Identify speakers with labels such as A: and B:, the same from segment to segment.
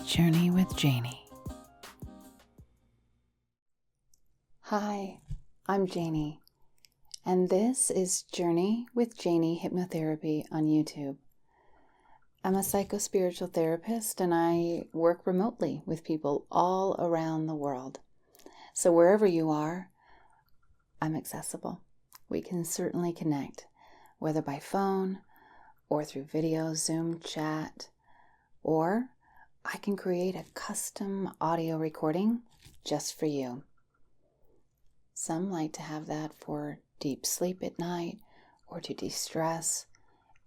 A: Journey with Jayni.
B: Hi, I'm Jayni, and this is Journey with Jayni Hypnotherapy on YouTube. I'm a psychospiritual therapist and I work remotely with people all around the world. So wherever you are, I'm accessible. We can certainly connect, whether by phone or through video, Zoom chat, or I can create a custom audio recording just for you. Some like to have that for deep sleep at night or to de-stress,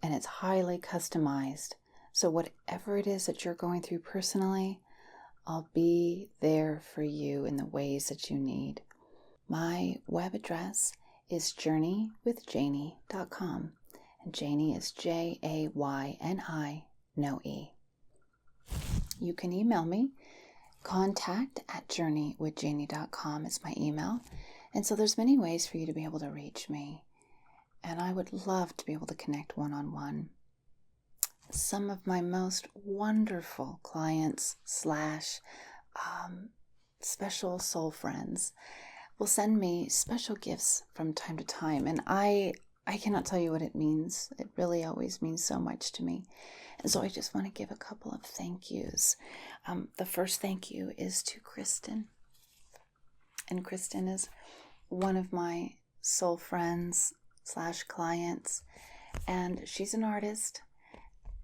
B: and it's highly customized. So whatever it is that you're going through personally, I'll be there for you in the ways that you need. My web address is journeywithjayni.com, and Jayni is Jayni, no E. You can email me. contact@journeywithjayni.com is my email. And so there's many ways for you to be able to reach me. And I would love to be able to connect one-on-one. Some of my most wonderful clients / special soul friends will send me special gifts from time to time. And I cannot tell you what it means. It really always means so much to me. And so I just want to give a couple of thank yous. The first thank you is to Kristen. And Kristen is one of my soul friends / clients. And she's an artist.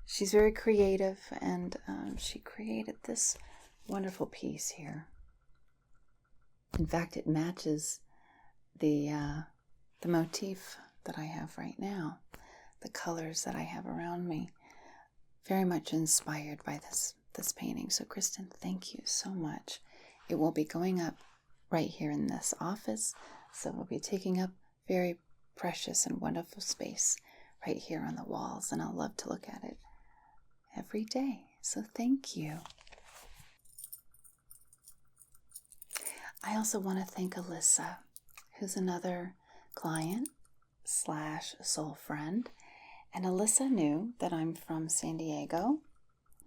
B: She's very creative. And she created this wonderful piece here. In fact, it matches the motif that I have right now. The colors that I have around me. Very much inspired by this painting. So Kristen, thank you so much. It will be going up right here in this office. So we'll be taking up very precious and wonderful space right here on the walls. And I'll love to look at it every day. So thank you. I also want to thank Alyssa, who's another client / soul friend. And Alyssa knew that I'm from San Diego,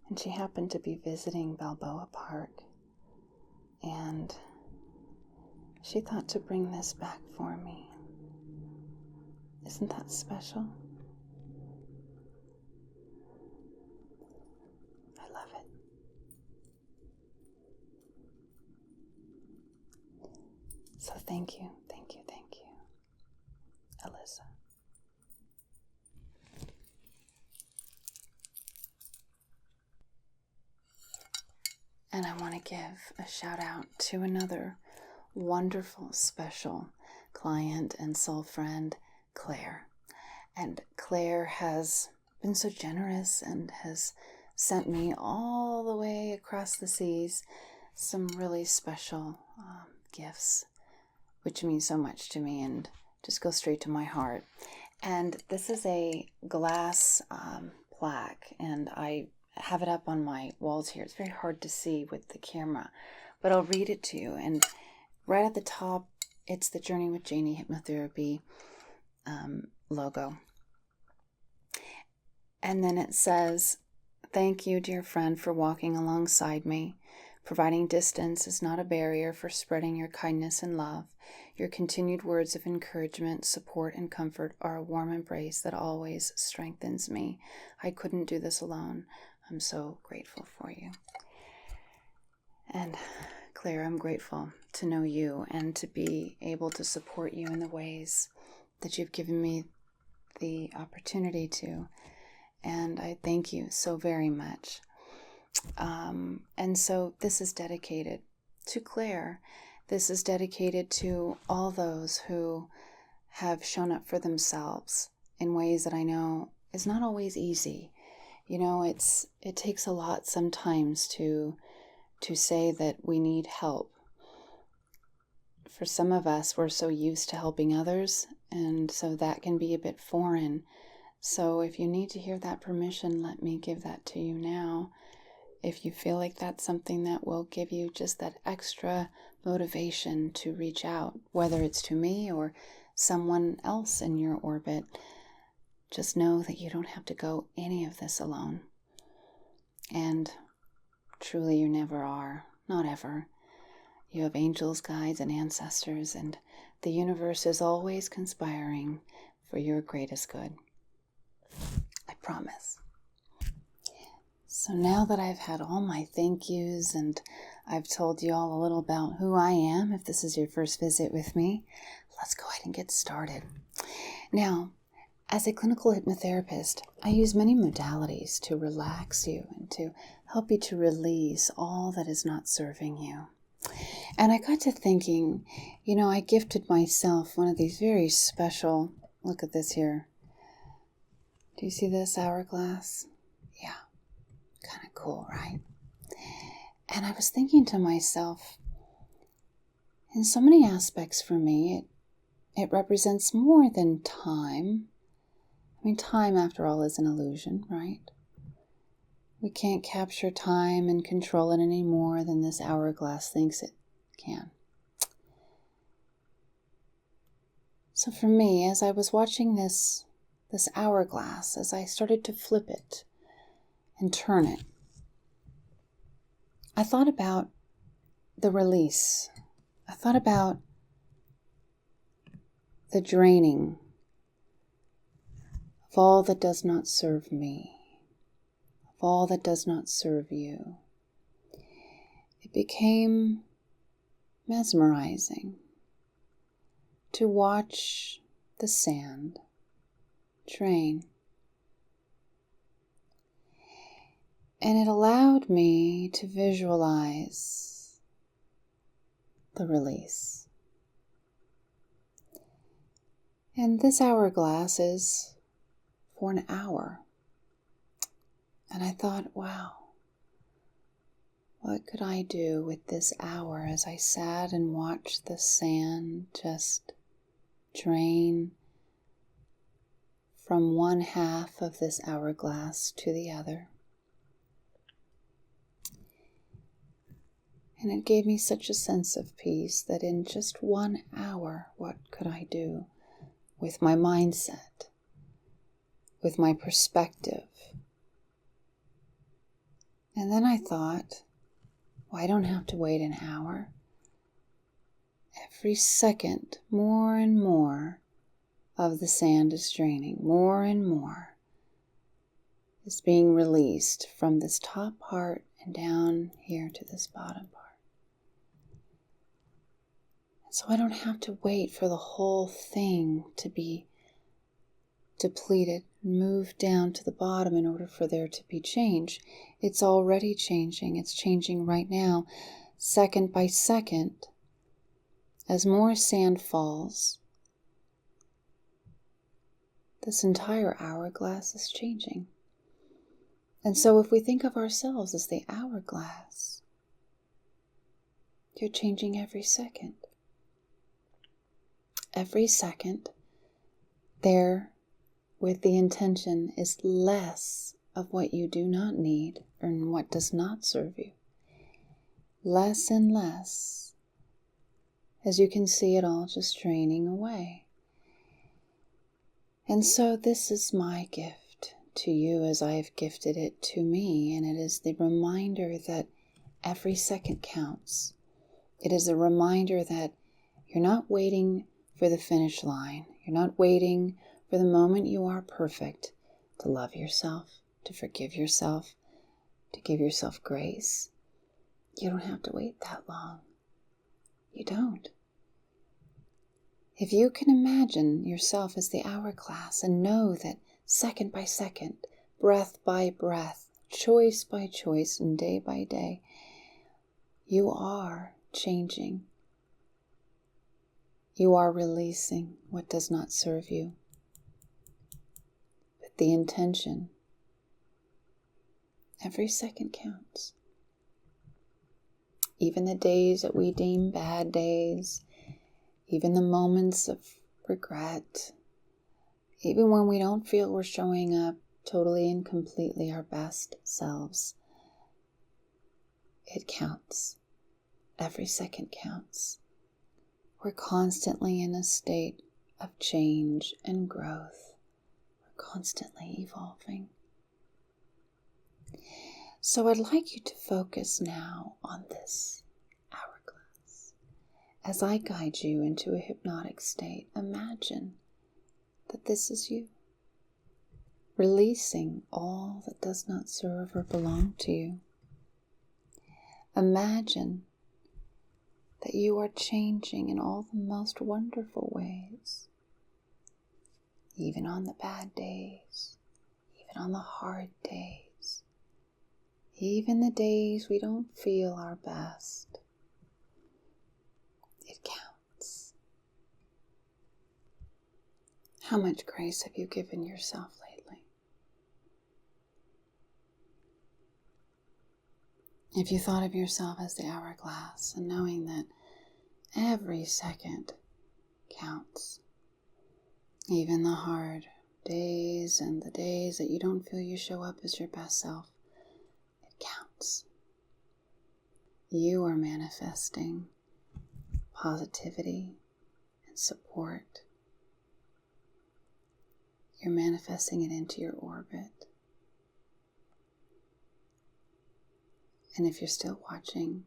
B: and she happened to be visiting Balboa Park. And she thought to bring this back for me. Isn't that special? I love it. So thank you, Alyssa. And I want to give a shout out to another wonderful, special client and soul friend, Claire. And Claire has been so generous and has sent me all the way across the seas some really special gifts, which mean so much to me and just go straight to my heart. And this is a glass plaque, and I have it up on my walls here. It's very hard to see with the camera, but I'll read it to you. And right at the top, it's the Journey with Jayni Hypnotherapy logo. And then it says, "Thank you, dear friend, for walking alongside me. Providing distance is not a barrier for spreading your kindness and love. Your continued words of encouragement, support, and comfort are a warm embrace that always strengthens me. I couldn't do this alone. I'm so grateful for you." And Claire, I'm grateful to know you and to be able to support you in the ways that you've given me the opportunity to. And I thank you so very much. And so this is dedicated to Claire. This is dedicated to all those who have shown up for themselves in ways that I know is not always easy. You know, it takes a lot sometimes to say that we need help. For some of us, we're so used to helping others, and so that can be a bit foreign. So if you need to hear that permission, let me give that to you now. If you feel like that's something that will give you just that extra motivation to reach out, whether it's to me or someone else in your orbit, just know that you don't have to go any of this alone. And Truly, you never are. Not ever. You have angels, guides, and ancestors, and the universe is always conspiring for your greatest good. I promise. So now that I've had all my thank yous and I've told you all a little about who I am, if this is your first visit with me, let's go ahead and get started. Now, as a clinical hypnotherapist, I use many modalities to relax you and to help you to release all that is not serving you. And I got to thinking, I gifted myself one of these very special, look at this here. Do you see this hourglass? Yeah, kind of cool, right? And I was thinking to myself, in so many aspects for me, it represents more than time. I mean, time, after all, is an illusion, right? We can't capture time and control it any more than this hourglass thinks it can. So for me, as I was watching this hourglass, as I started to flip it and turn it, I thought about the release. I thought about the draining of all that does not serve me, of all that does not serve you. It became mesmerizing to watch the sand drain. And it allowed me to visualize the release. And this hourglass is for an hour. And I thought, wow, what could I do with this hour as I sat and watched the sand just drain from one half of this hourglass to the other. And it gave me such a sense of peace that in just 1 hour, what could I do with my mindset, with my perspective? And then I thought, well, I don't have to wait an hour. Every second, more and more of the sand is draining, more and more is being released from this top part and down here to this bottom part. So I don't have to wait for the whole thing to be depleted, moved down to the bottom in order for there to be change. It's already changing. It's changing right now, second by second. As more sand falls, this entire hourglass is changing. And so if we think of ourselves as the hourglass, you're changing every second. Every second, there with the intention is less of what you do not need and what does not serve you. Less and less, as you can see it all just draining away. And so this is my gift to you as I have gifted it to me, and it is the reminder that every second counts. It is a reminder that you're not waiting for the finish line. You're not waiting for the moment you are perfect to love yourself, to forgive yourself, to give yourself grace. You don't have to wait that long. You don't. If you can imagine yourself as the hourglass and know that second by second, breath by breath, choice by choice, and day by day, you are changing. You are releasing what does not serve you. But the intention, every second counts. Even the days that we deem bad days, even the moments of regret, even when we don't feel we're showing up totally and completely our best selves, it counts. Every second counts. We're constantly in a state of change and growth. We're constantly evolving. So I'd like you to focus now on this hourglass. As I guide you into a hypnotic state, imagine that this is you, releasing all that does not serve or belong to you. Imagine that you are changing in all the most wonderful ways, even on the bad days, even on the hard days, even the days we don't feel our best. It counts. How much grace have you given yourself lately? If you thought of yourself as the hourglass and knowing that every second counts, even the hard days and the days that you don't feel you show up as your best self, it counts. You are manifesting positivity and support. You're manifesting it into your orbit. And if you're still watching,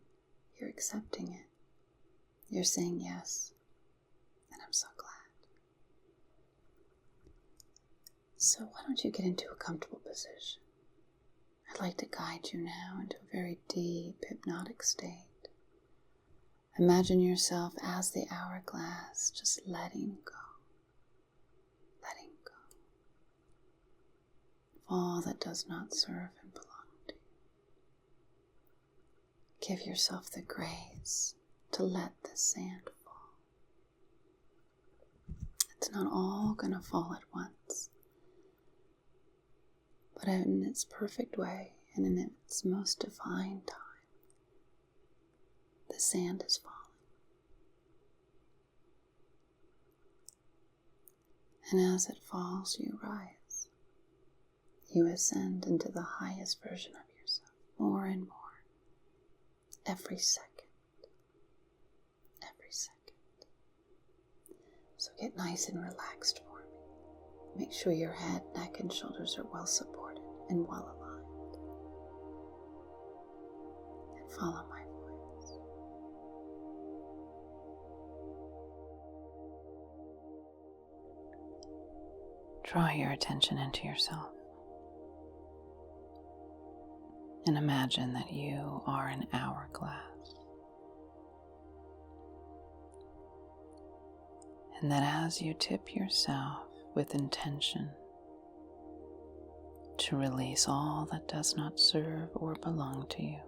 B: you're accepting it. You're saying yes. And I'm so glad. So why don't you get into a comfortable position? I'd like to guide you now into a very deep hypnotic state. Imagine yourself as the hourglass, just letting go. Letting go of all that does not serve and belong to you. Give yourself the grace to let the sand fall. It's not all going to fall at once, but in its perfect way and in its most divine time, the sand is falling. And as it falls, you rise. You ascend into the highest version of yourself, more and more, every second. Every second. So get nice and relaxed for me. Make sure your head, neck, and shoulders are well supported and well aligned. And follow my voice. Draw your attention into yourself. And imagine that you are an hourglass. And that as you tip yourself with intention to release all that does not serve or belong to you,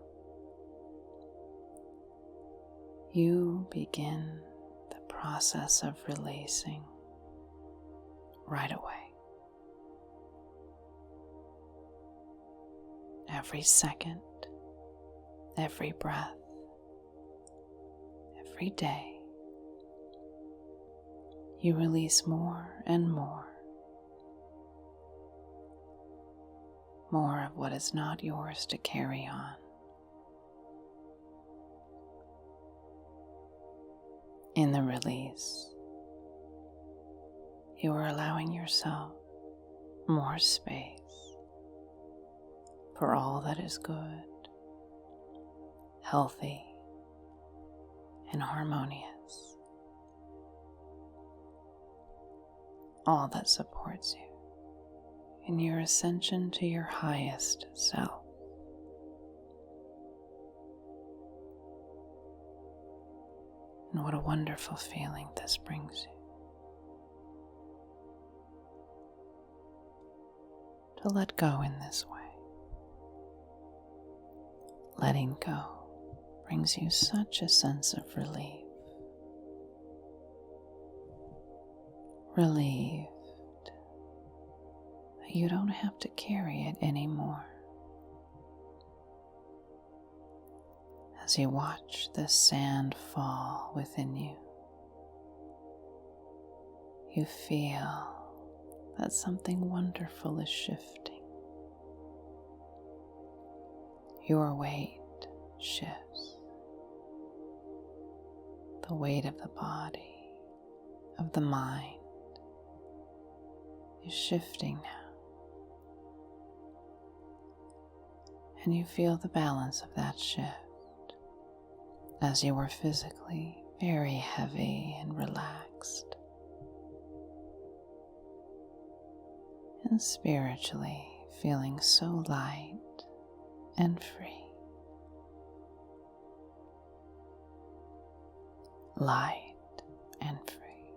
B: you begin the process of releasing right away. Every second, every breath, every day, you release more and more of what is not yours to carry on. In the release, you are allowing yourself more space for all that is good, healthy, and harmonious. All that supports you in your ascension to your highest self. And what a wonderful feeling this brings you. To let go in this way. Letting go brings you such a sense of relief. Relieved that you don't have to carry it anymore. As you watch the sand fall within you, you feel that something wonderful is shifting. Your weight shifts. The weight of the body, of the mind, is shifting now. And you feel the balance of that shift as you were physically very heavy and relaxed, and spiritually feeling so light and free. Light and free.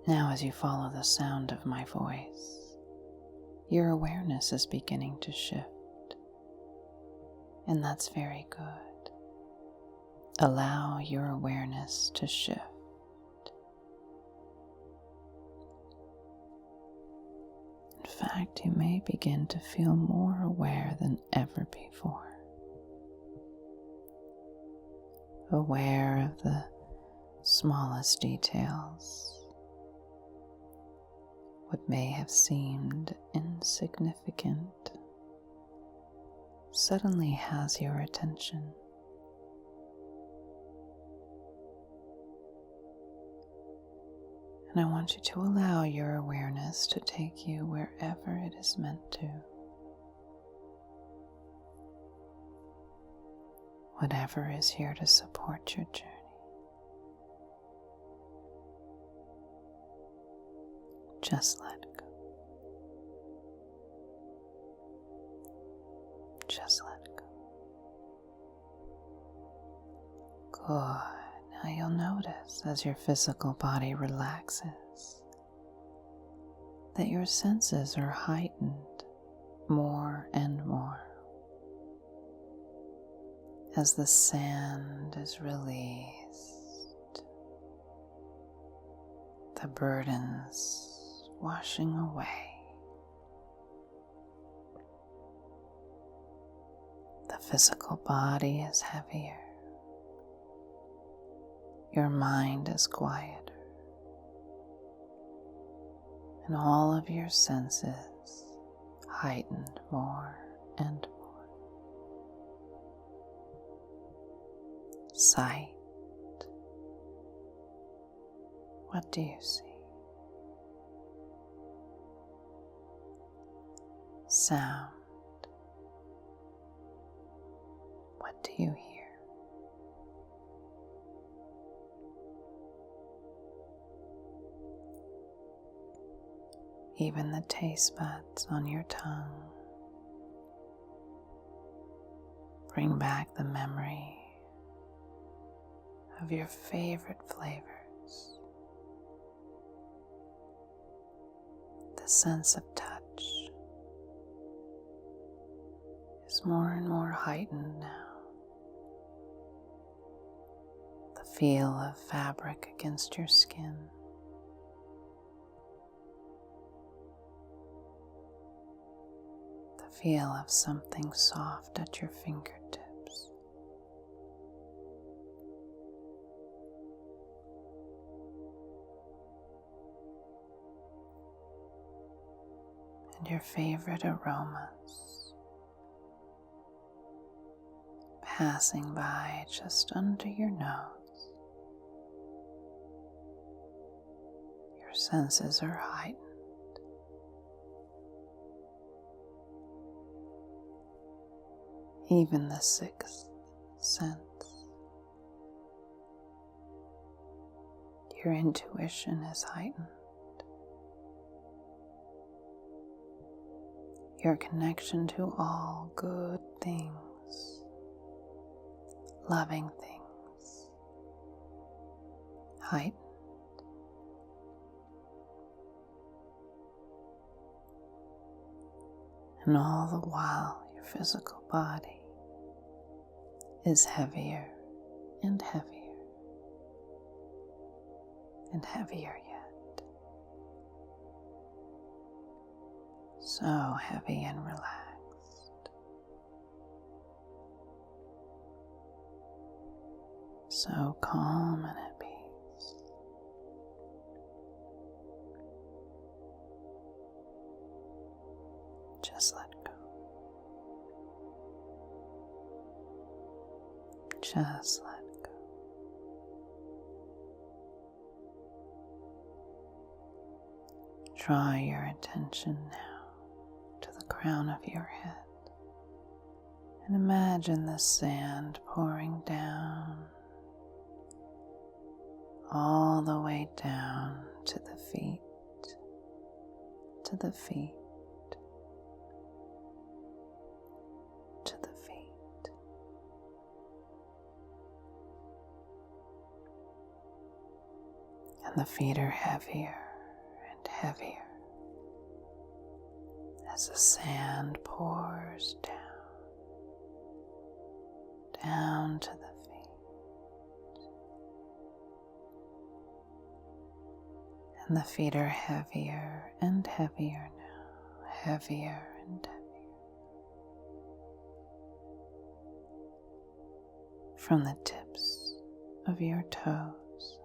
B: Now, as you follow the sound of my voice, your awareness is beginning to shift, and that's very good. Allow your awareness to shift. In fact, you may begin to feel more aware than ever before. Aware of the smallest details. What may have seemed insignificant suddenly has your attention. And I want you to allow your awareness to take you wherever it is meant to. Whatever is here to support your journey. Just let go. Just let go. Good. Now you'll notice as your physical body relaxes that your senses are heightened more and more. As the sand is released, the burdens washing away. The physical body is heavier. Your mind is quieter. And all of your senses heightened more and more. Sight. What do you see? Sound. What do you hear? Even the taste buds on your tongue bring back the memory of your favorite flavors. The sense of touch is more and more heightened now. The feel of fabric against your skin. The feel of something soft at your fingertips. And your favorite aromas passing by just under your nose. Your senses are heightened. Even the sixth sense. Your intuition is heightened. Your connection to all good things, loving things, heightened. And all the while, your physical body is heavier and heavier and heavier yet. So heavy and relaxed. So calm and at peace. Just let go. Just let go. Draw your attention now to crown of your head. And imagine the sand pouring down all the way down to the feet, to the feet, to the feet. And the feet are heavier and heavier as the sand pours down to the feet. And the feet are heavier and heavier now, heavier and heavier. From the tips of your toes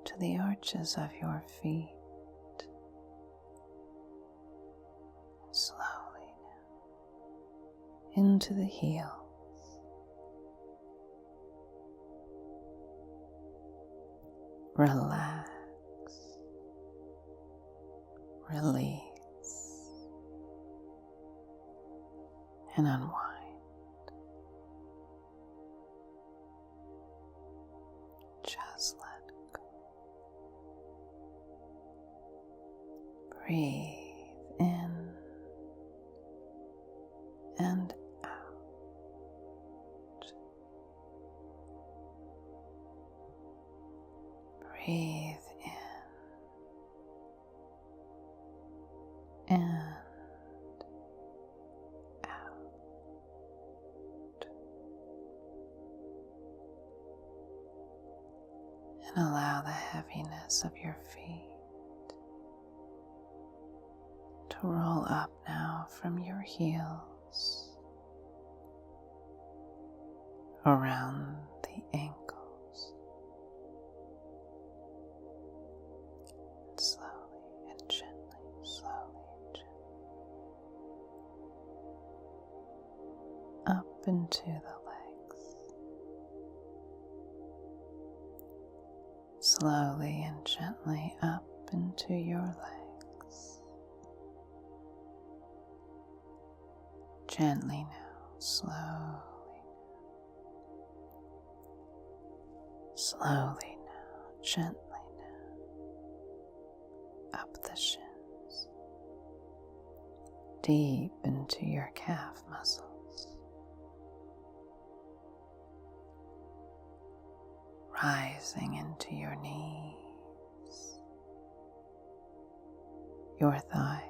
B: to the arches of your feet. Slowly now into the heels. Relax, release, and unwind. Just let go. Breathe in and out. Breathe in and out. And allow the heaviness of your feet to roll up now from your heels, around the ankles, and slowly and gently, up into the legs, slowly and gently up into your legs. Gently now, slowly now, gently now, up the shins, deep into your calf muscles, rising into your knees, your thighs,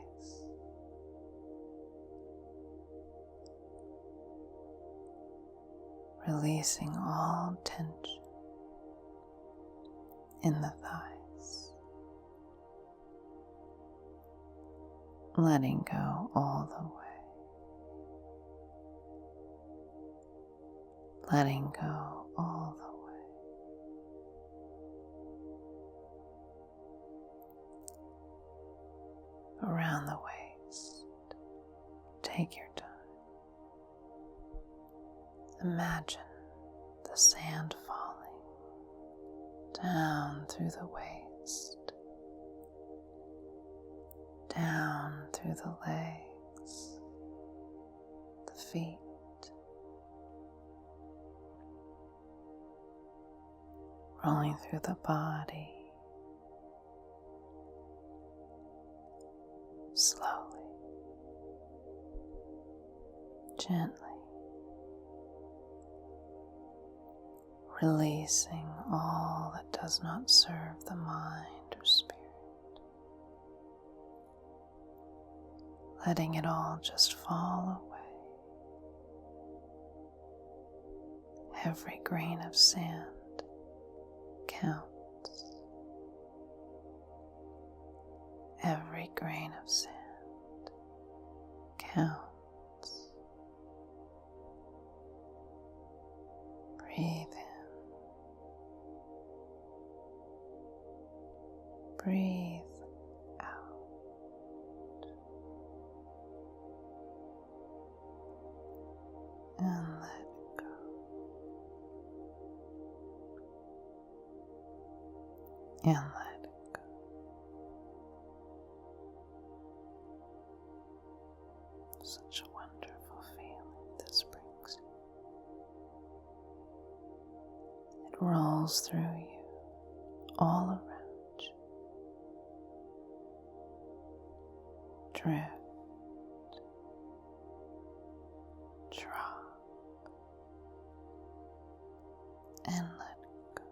B: releasing all tension in the thighs, letting go all the way, letting go all the way. Around the waist, take your time. Imagine the sand falling down through the waist, down through the legs, the feet, rolling through the body, slowly, gently, releasing all that does not serve the mind or spirit, letting it all just fall away. Every grain of sand counts. Every grain of sand counts. Breathe in. Breathe out. And let it go. And let it go. Such a wonderful feeling this brings you. It rolls through you, all around you. Drift, drop, and let go.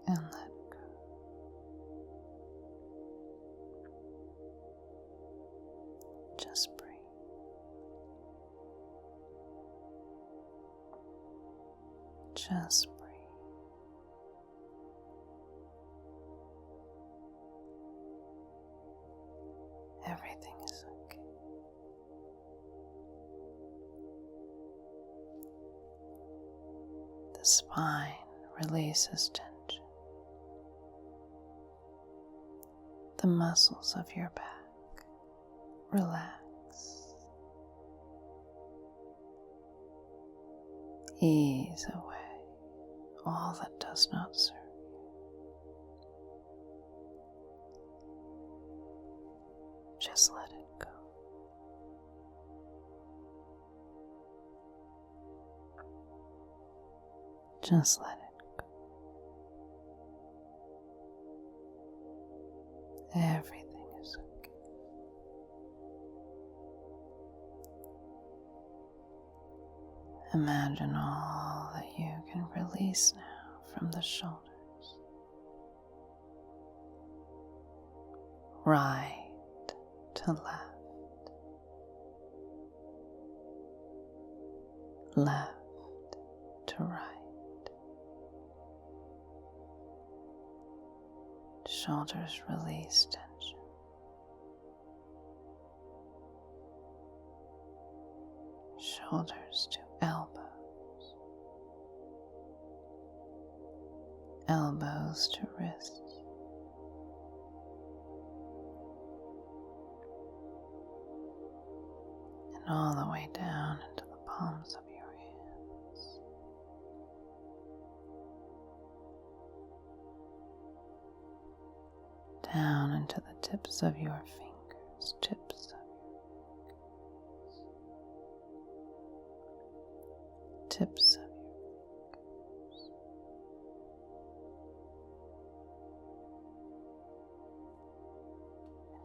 B: And let go. Just breathe. Just breathe. Everything is okay. The spine releases tension. The muscles of your back relax. Ease away all that does not serve you. Just let it go. Just let it go. Everything is okay. Imagine all that you can release now from the shoulders. Right to left. Left to right. Shoulders release tension. Shoulders to elbows. Elbows to wrists. And all the way down into the palms of your hands. Down into the tips of your fingers, tips of your fingers, tips of your fingers.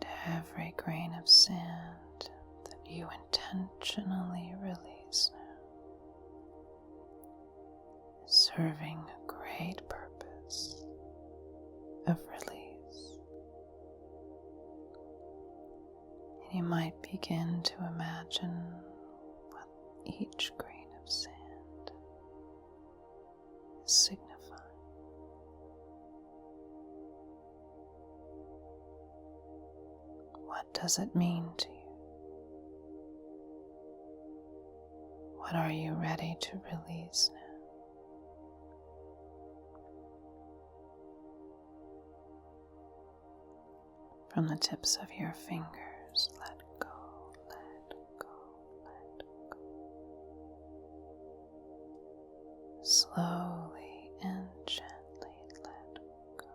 B: And every grain of sand that you intentionally release now is serving a great purpose of release. You might begin to imagine what each grain of sand is signifying. What does it mean to you? What are you ready to release now? From the tips of your fingers, let go, let go, let go. Slowly and gently let go.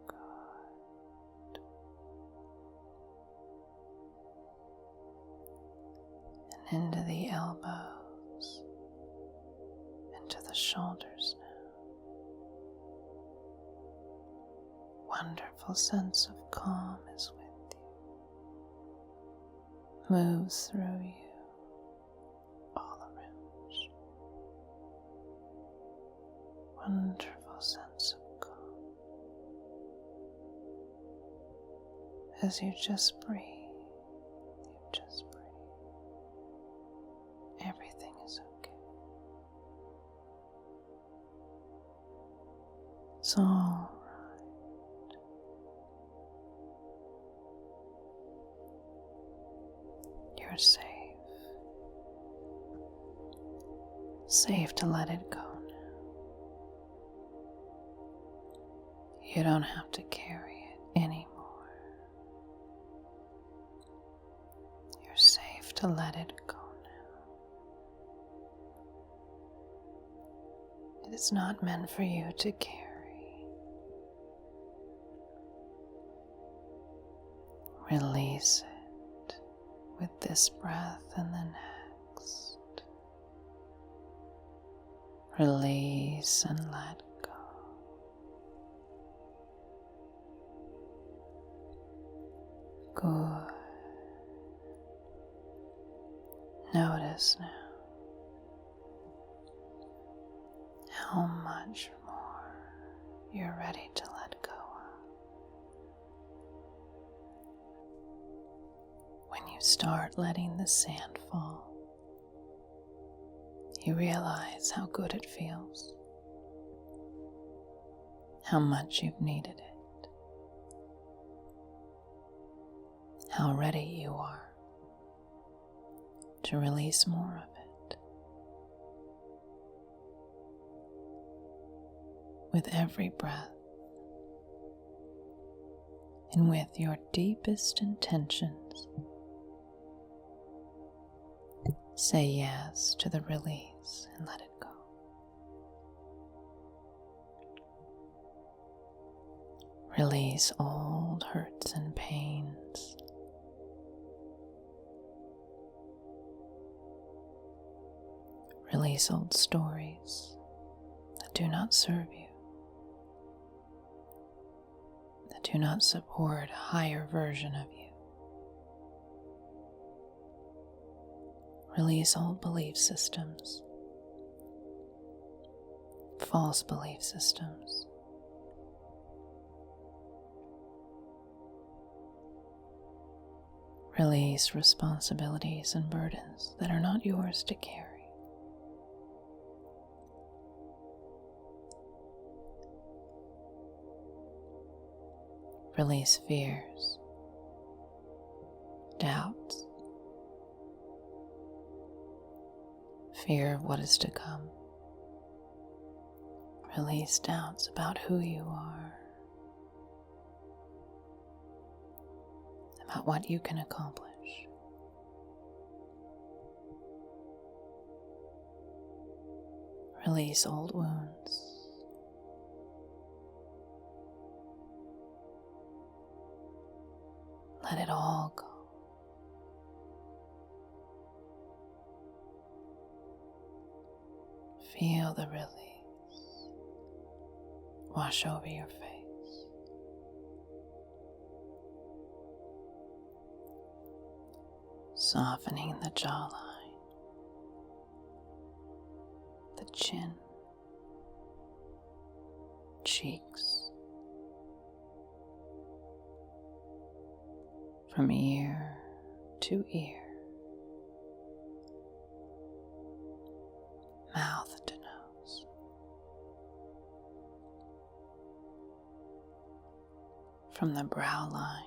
B: Good. And into the elbows, into the shoulders now. Wonderful sense of calm is with you, moves through you, all around you. Wonderful sense of calm as you just breathe. You just breathe. Everything is okay. It's all you're safe. Safe to let it go now. You don't have to carry it anymore. You're safe to let it go now. It is not meant for you to carry. Release it with this breath and the next. Release and let go. Good. Notice now how much more you're ready to let go of. When you start letting the sand fall, you realize how good it feels, how much you've needed it, how ready you are to release more of it. With every breath and with your deepest intentions, say yes to the release and let it go. Release old hurts and pains. Release old stories that do not serve you, that do not support a higher version of you. Release old belief systems, false belief systems. Release responsibilities and burdens that are not yours to carry. Release fears, doubts, fear of what is to come. Release doubts about who you are, about what you can accomplish. Release old wounds. Let it all go. Feel the release wash over your face. Softening the jawline, the chin, cheeks, from ear to ear, mouth to nose. From the brow line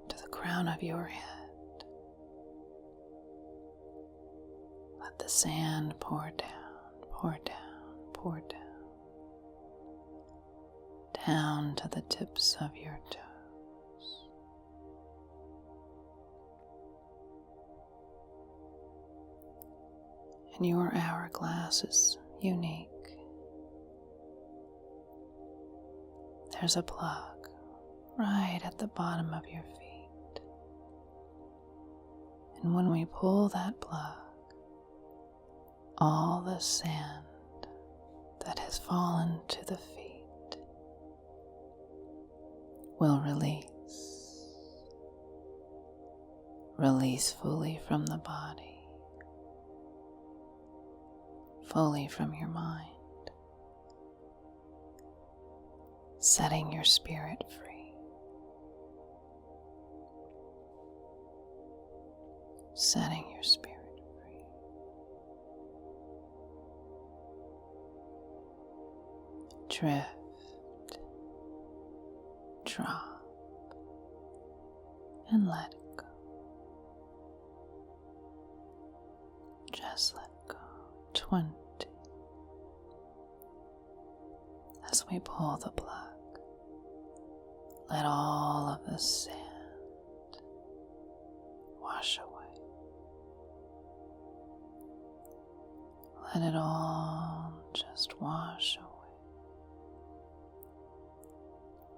B: to the crown of your head, let the sand pour down, pour down, pour down. Down to the tips of your toes. And your hourglass is unique. There's a plug right at the bottom of your feet. And when we pull that plug, all the sand that has fallen to the feet will release fully from the body, fully from your mind, setting your spirit free, setting your spirit free. Drift. Drop and let go. Just let go. 20. As we pull the plug, let all of the sand wash away. Let it all just wash away.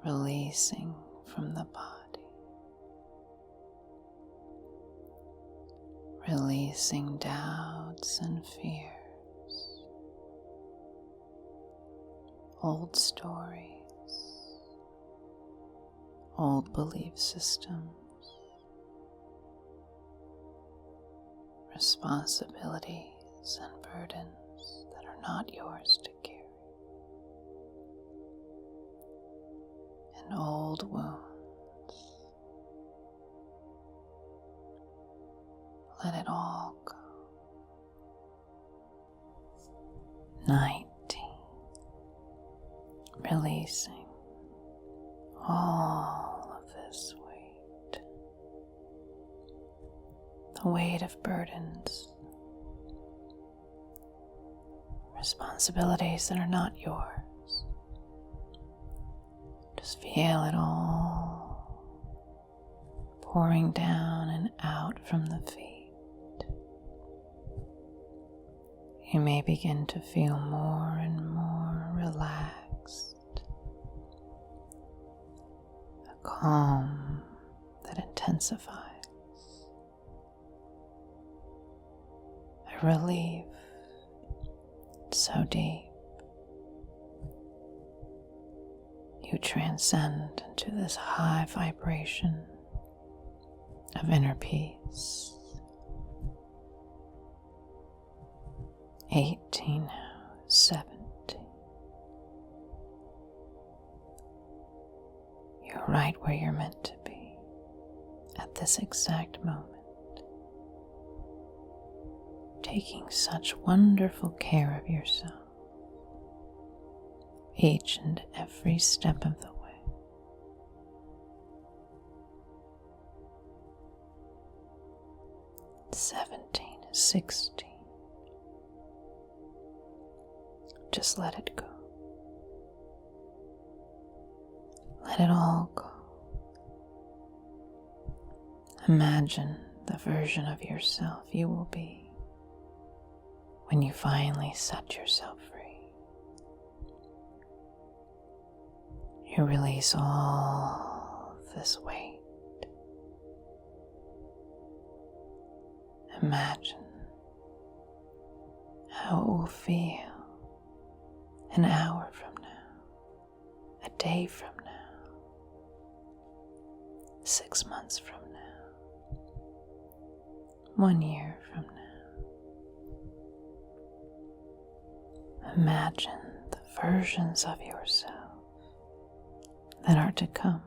B: releasing from the body, releasing doubts and fears, old stories, old belief systems, responsibilities and burdens that are not yours to carry, and old wounds. Let it all go. 19. Releasing all of this weight. The weight of burdens, responsibilities that are not yours. Just feel it all pouring down and out from the feet. You may begin to feel more and more relaxed, a calm that intensifies, a relief so deep you transcend into this high vibration of inner peace. 18 now, 17. You're right where you're meant to be at this exact moment, taking such wonderful care of yourself each and every step of the way. 17, 16. Just let it go. Let it all go. Imagine the version of yourself you will be when you finally set yourself free. You release all of this weight. Imagine how it will feel an hour from now, a day from now, 6 months from now, 1 year from now. Imagine the versions of yourself that are to come,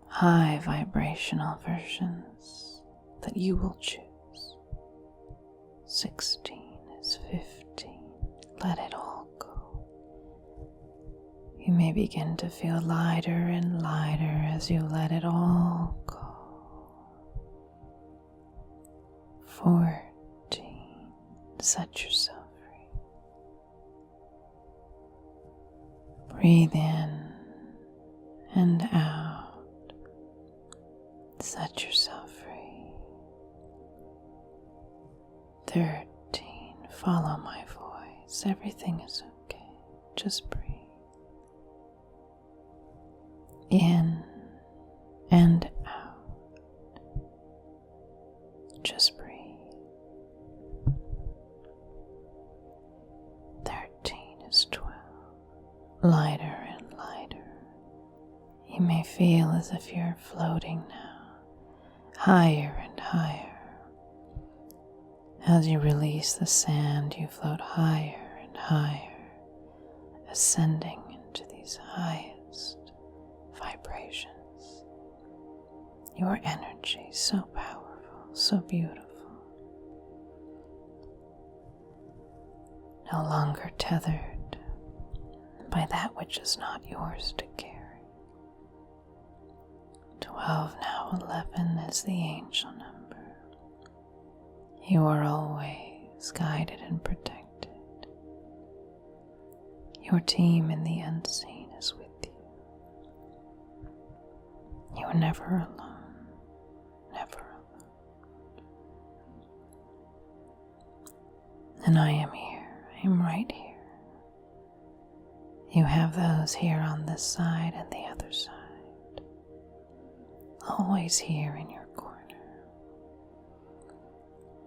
B: high vibrational versions that you will choose. 16 is 15. Let it all go. You may begin to feel lighter and lighter as you let it all go. 14. Set yourself free. Breathe in and out. Set yourself free. 13. Follow my voice. Everything is okay. Just breathe. In and out. Just breathe. 13 is 12. Lighter and lighter. You may feel as if you're floating now, higher and higher. As you release the sand, you float higher and higher, ascending into these highest vibrations. Your energy so powerful, so beautiful. No longer tethered by that which is not yours to carry. 12, now 11 is the angel number. You are always guided and protected. Your team in the unseen is with you. You are never alone, never alone. And I am here, I am right here, You have those here on this side and the other side, always here in your corner.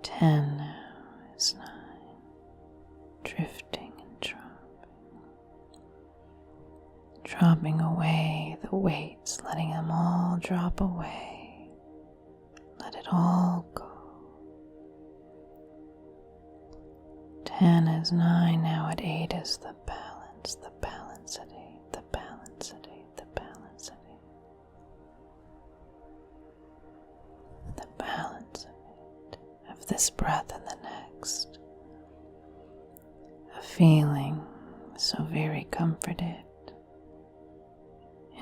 B: 10 now is 9, drifting and dropping away the weights, letting them all drop away. Let it all go. 10 is 9, now at 8 is the balance at 8, the balance at 8, the balance at 8. The balance of 8, of this breath and the next. A feeling so very comforted,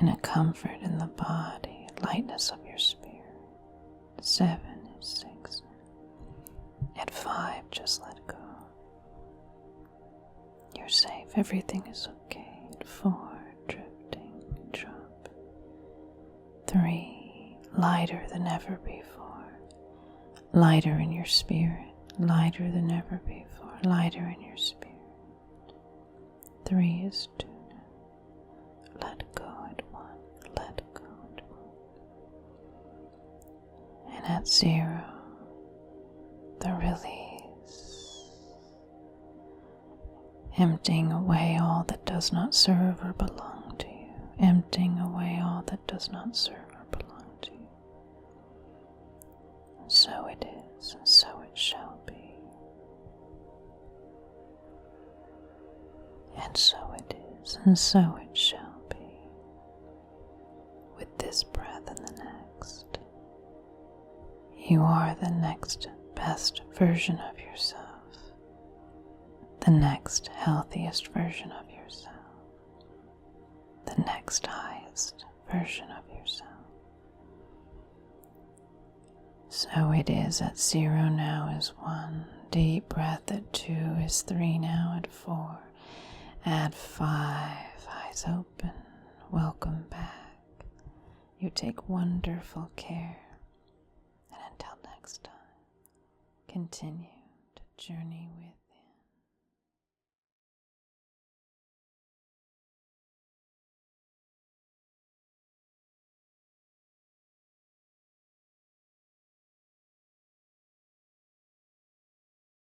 B: in a comfort in the body, lightness of your spirit. 7 is 6. At 5, just let go. You're safe, everything is okay. At 4, drifting, drop. 3, lighter than ever before. Lighter in your spirit, lighter than ever before, lighter in your spirit. 3 is 2 now. Let go at 1, let go at 1. And at 0, the release. Emptying away all that does not serve or belong to you. Emptying away all that does not serve or belong to you. And so it is, and so it shall be. And so it is, and so it shall be. With this breath and the next, you are the next best version of yourself. The next healthiest version of yourself. The next highest version of yourself. So it is. At 0 now is 1. Deep breath. At 2 is 3 now. At 4. At 5. Eyes open. Welcome back. You take wonderful care. And until next time, continue to journey with